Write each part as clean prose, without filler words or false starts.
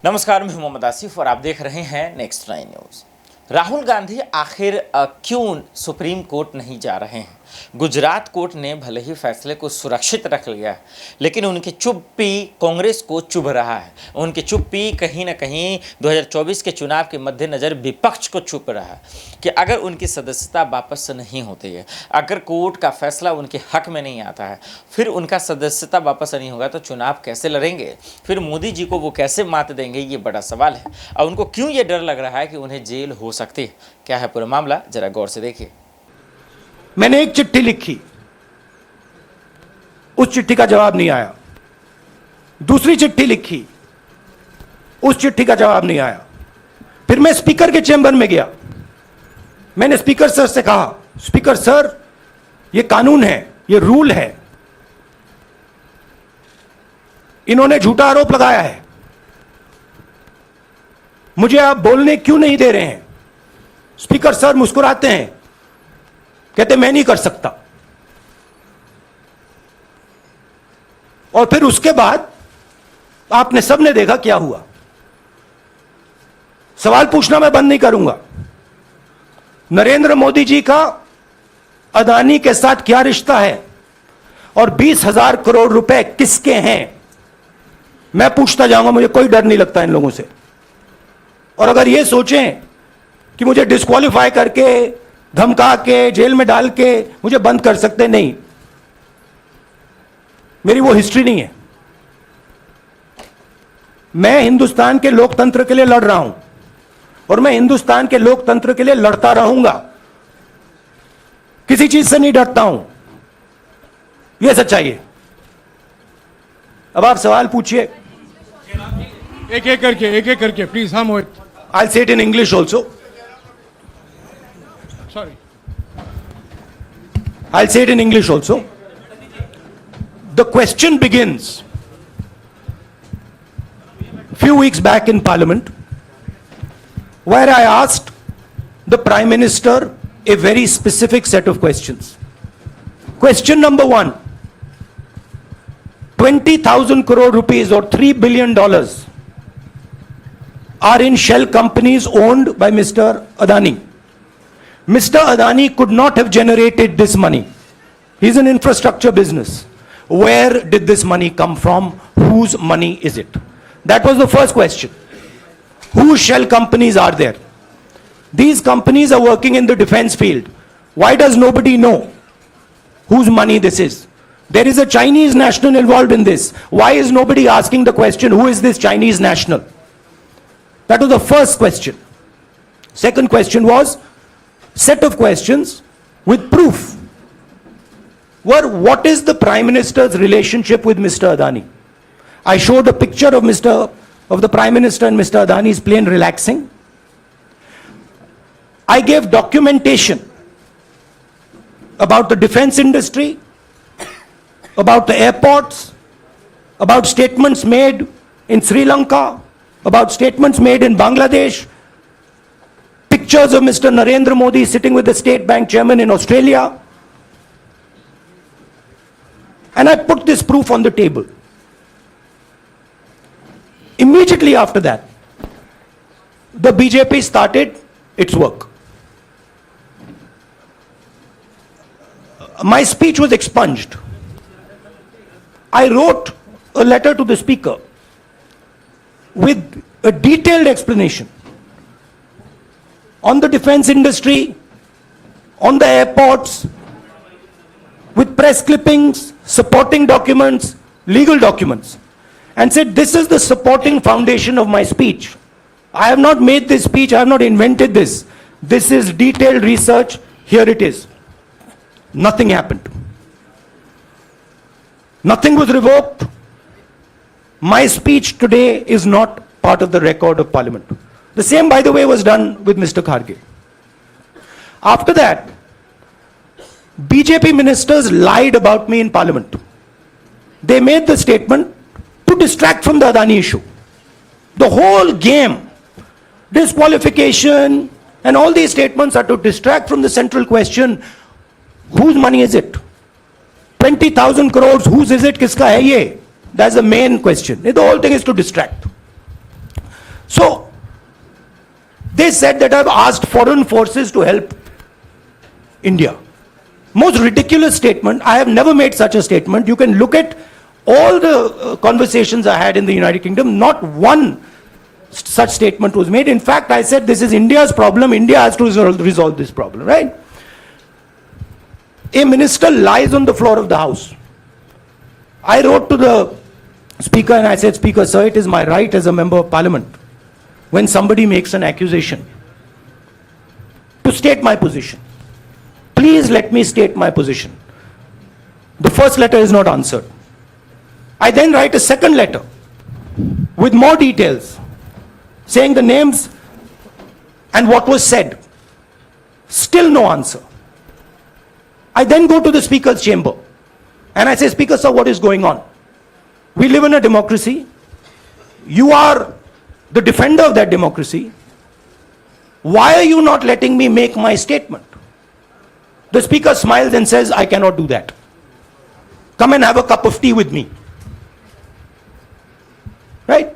नमस्कार, मैं मोहम्मद आसिफ और आप देख रहे हैं नेक्स्ट 9 न्यूज़। राहुल गांधी आखिर क्यों सुप्रीम कोर्ट नहीं जा रहे हैं? गुजरात कोर्ट ने भले ही फैसले को सुरक्षित रख लिया है, लेकिन उनकी चुप्पी कांग्रेस को चुभ रहा है। उनकी चुप्पी कहीं ना कहीं 2024 के चुनाव के मद्देनज़र विपक्ष को चुप रहा है कि अगर उनकी सदस्यता वापस नहीं होती है, अगर कोर्ट का फैसला उनके हक में नहीं आता है, फिर उनका सदस्यता वापस नहीं होगा तो चुनाव कैसे लड़ेंगे? फिर मोदी जी को वो कैसे मात देंगे? ये बड़ा सवाल है। और उनको क्यों ये डर लग रहा है कि उन्हें जेल हो सकती है? क्या है पूरा मामला, जरा गौर से देखिए। मैंने एक चिट्ठी लिखी, उस चिट्ठी का जवाब नहीं आया। दूसरी चिट्ठी लिखी, उस चिट्ठी का जवाब नहीं आया। फिर मैं स्पीकर के चैम्बर में गया। मैंने स्पीकर सर से कहा, स्पीकर सर, यह कानून है, यह रूल है, इन्होंने झूठा आरोप लगाया है, मुझे आप बोलने क्यों नहीं दे रहे हैं? स्पीकर सर मुस्कुराते हैं, कहते मैं नहीं कर सकता। और फिर उसके बाद आपने सबने देखा क्या हुआ। सवाल पूछना मैं बंद नहीं करूंगा। नरेंद्र मोदी जी का अदानी के साथ क्या रिश्ता है और 20,000 करोड़ रुपए किसके हैं, मैं पूछता जाऊंगा। मुझे कोई डर नहीं लगता इन लोगों से। और अगर ये सोचें कि मुझे डिस्क्वालीफाई करके, धमका के, जेल में डाल के मुझे बंद कर सकते, नहीं, मेरी वो हिस्ट्री नहीं है। मैं हिंदुस्तान के लोकतंत्र के लिए लड़ रहा हूं और मैं हिंदुस्तान के लोकतंत्र के लिए लड़ता रहूंगा। किसी चीज से नहीं डरता हूं, यह सच्चाई है। अब आप सवाल पूछिए, एक एक करके प्लीज। हम I'll say it in English also. Sorry. I'll say it in English also. The question begins few weeks back in Parliament, where I asked the Prime Minister a very specific set of questions. Question number 1, 20,000 crore rupees or $3 billion are in shell companies owned by Mr. Adani. Mr. Adani could not have generated this money. He's an infrastructure business. Where did this money come from? Whose money is it? That was the first question. Whose shell companies are there? These companies are working in the defense field. Why does nobody know whose money this is? There is a Chinese national involved in this. Why is nobody asking the question, who is this Chinese national? That was the first question. Second question was set of questions with proof. What is the Prime Minister's relationship with Mr. Adani? I showed a picture of the Prime Minister and Mr. Adani's plane relaxing. I gave documentation about the defense industry, about the airports, about statements made in Sri Lanka, about statements made in Bangladesh, pictures of Mr. Narendra Modi sitting with the State Bank chairman in Australia. And I put this proof on the table. Immediately after that, the BJP started its work. My speech was expunged. I wrote a letter to the Speaker with a detailed explanation on the defense industry, on the airports, with press clippings, supporting documents, legal documents, and said this is the supporting foundation of my speech. I have not made this speech, I have not invented this. This is detailed research, here it is. Nothing happened. Nothing was revoked. My speech today is not part of the record of Parliament. The same, by the way, was done with Mr. Kharge. After that, BJP ministers lied about me in Parliament. They made the statement to distract from the Adani issue. The whole game, disqualification, and all these statements are to distract from the central question, whose money is it? 20,000 crores, whose is it? Kiska hai ye? That's the main question. The whole thing is to distract. So, they said that I've asked foreign forces to help India. Most ridiculous statement. I have never made such a statement. You can look at all the conversations I had in the United Kingdom. Not one such statement was made. In fact, I said this is India's problem. India has to resolve this problem, right? A minister lies on the floor of the House. I wrote to the Speaker and I said, Speaker, sir, it is my right as a member of Parliament, when somebody makes an accusation, to state my position. Please let me state my position. The first letter is not answered. I then write a second letter with more details, saying the names and what was said. Still no answer. I then go to the Speaker's chamber and I say, Speaker, sir, what is going on? We live in a democracy. You are the defender of that democracy. Why are you not letting me make my statement? The Speaker smiles and says, I cannot do that. Come and have a cup of tea with me. Right?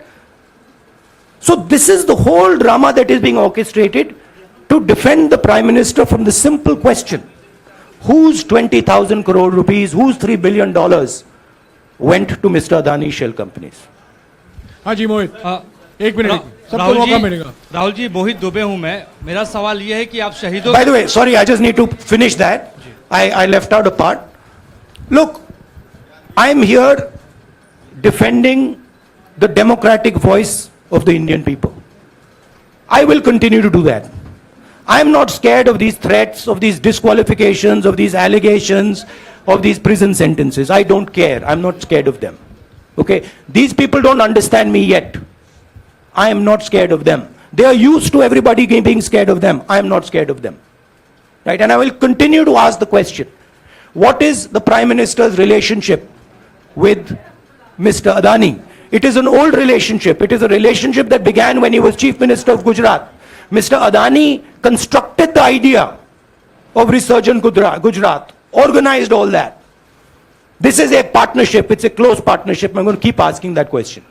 So this is the whole drama that is being orchestrated to defend the Prime Minister from the simple question. Whose 20,000 crore rupees, whose $3 billion went to Mr. Adani shell companies? हाँ जी मोहित एक minute सबको राहुल मौका जी मिलेगा राहुल जी मोहित दुबे हूं मैं मेरा सवाल ये है कि आप शहीदों By the way, sorry, I just need to finish that. I left out a part. Look, I'm here defending the democratic voice of the Indian people. I will continue to do that. I'm not scared of these threats, of these disqualifications, of these allegations, of these prison sentences. I don't care. I'm not scared of them. Okay? These people don't understand me yet. I am not scared of them. They are used to everybody being scared of them. I am not scared of them. Right? And I will continue to ask the question, what is the Prime Minister's relationship with Mr. Adani? It is an old relationship. It is a relationship that began when he was Chief Minister of Gujarat. Mr. Adani constructed the idea of resurgent Gujarat, organized all that. This is a partnership. It's a close partnership. I'm going to keep asking that question.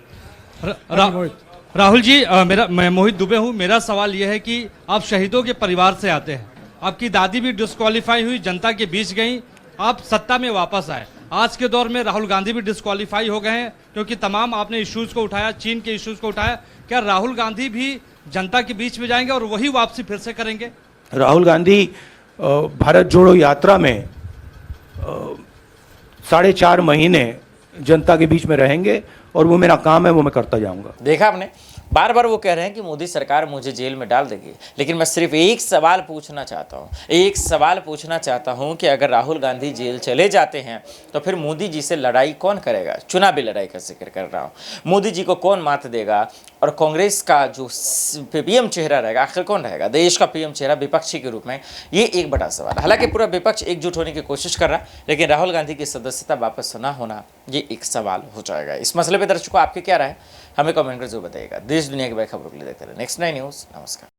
Rahul ji मैं मोहित दुबे हूं मेरा सवाल यह है कि आप शहीदों के परिवार से आते हैं आपकी दादी भी डिस्क्वालीफाई हुई जनता के बीच गई आप सत्ता में वापस आए आज के दौर में राहुल गांधी भी डिस्क्वालीफाई हो गए हैं क्योंकि तमाम आपने इश्यूज को उठाया चीन के इश्यूज को उठाया क्या राहुल गांधी भी जनता के बीच में जाएंगे और वही वापसी फिर से करेंगे राहुल गांधी भारत जोड़ो यात्रा में 4.5 महीने जनता के बीच में रहेंगे और वो मेरा काम है वो मैं करता जाऊंगा देखा आपने बार बार वो कह रहे हैं कि मोदी सरकार मुझे जेल में डाल देगी लेकिन मैं सिर्फ एक सवाल पूछना चाहता हूं कि अगर राहुल गांधी जेल चले जाते हैं तो फिर मोदी जी से लड़ाई कौन करेगा चुनावी लड़ाई का जिक्र कर रहा हूं मोदी जी को कौन मात देगा और कांग्रेस का जो पीएम चेहरा रहेगा आखिर कौन रहेगा देश का पीएम चेहरा विपक्षी के रूप में ये एक बड़ा सवाल है हालांकि पूरा विपक्ष एकजुट होने की कोशिश कर रहा है लेकिन राहुल गांधी की सदस्यता वापस न होना ये एक सवाल हो जाएगा इस मसले पर दर्शकों आपके क्या राय हमें कमेंट कर जरूर बताइएगा देश दुनिया की बड़ी खबरों के लिए देखते रहे नेक्स्ट 9 न्यूज़ नमस्कार।